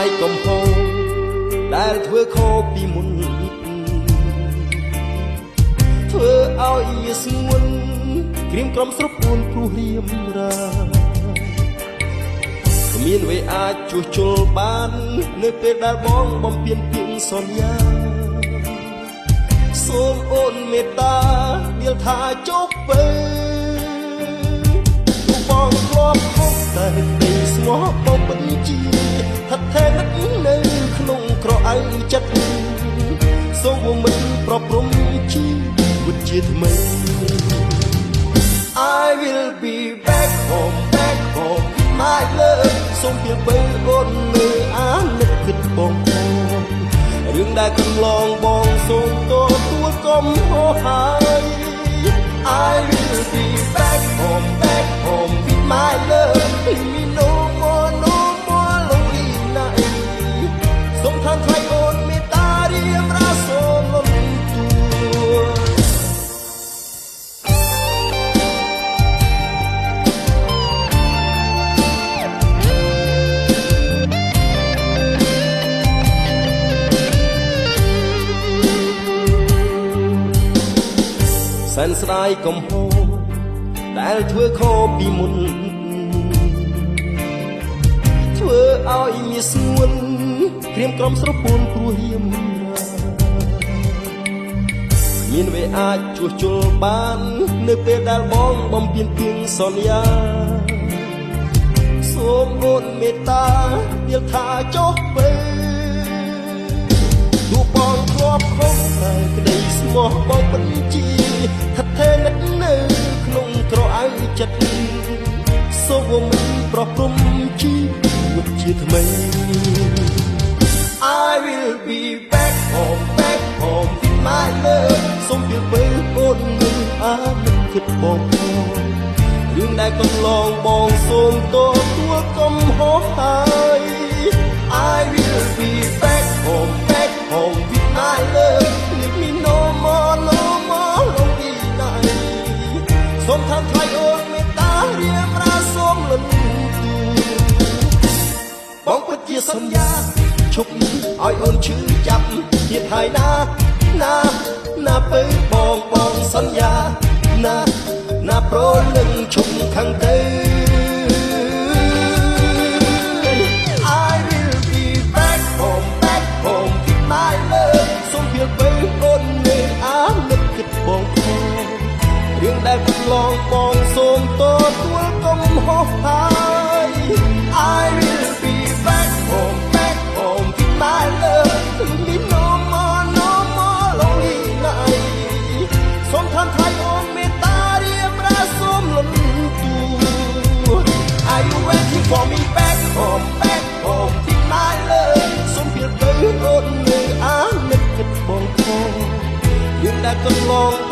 យកំហុសដែលធ្វើខុសពីមុនធ្វើឲ្យវាស្ងួនក្រៀមក្រំស្រពួនព្រោះរៀមរាគ្មានអ្វីអាចជួសជុលបាននៅពេលដែលបងបំពេញពីសន្យាសូមអូនមេត្តាដៀលថាចុកពេលបងធ្លាប់ខុសតែទីស្មោះបងបញ្ជាថាថែនឹកនៅក្នុងក្រអៅចិត្តសូមមិនប្រព្រំជីវិតជាថ្មី I will be back home my love សូមពីបើអូននៅអានឹកគិតបងរឿងដែលកន្លងបងសូមទទួលកំហុសហើយ I will be back home with my love leave me no more lonely night សូមខានថ្លៃអូនមេត្តារៀបរាសូមលំសែនស្ដាយកំហុសដែលធ្វើខុសពីមុនធ្វើឲ្យមានស្ងួនក្រៀមក្រំស្រពួនព្រោះរៀមរាមានអ្វីអាចជួសជុលបាននៅពេលដែលបងបំពេញពីសន្យាសូមអូនមេត្តាដៀលថាចុះពេលទោះបងធ្លាប់ខុសតែក្តីស្មោះបងបញ្ជាថាថែនឹកនៅក្នុងក្រអៅចិត្តសូមមិនប្រព្រំជីវិតជាថ្មី I will be back home with my love សូមពីបើអូននឹងអានឹកគិតបងរឿងដែលកន្លងបងសូមទទួលកំហុសហើយ I will be back home with my love leave me no more lonely night សូមខានថ្លៃអូនមេត្តារៀបរាសូមលន់បងពិតជាសន្យាឈប់ឲ្យអូនឈឺចាប់ទៀតហើយណាពើបងសន្យាណាប្រនឹងឈប់ខាងទៅ I will be back home with my love សូមពីបើអូននៅអានឹកគិតបងរឿងដែលកន្លងបងសូមទទួលកំហុសហើយ I will be back home with my love leave me no more lonely night សូមខានថ្លៃអូនមេត្តារៀបរាសូមលន់ទួ Are you waiting for me back home with my love សូមពីបើអូននៅអានឹកគិតបងរឿងដែលកន្លង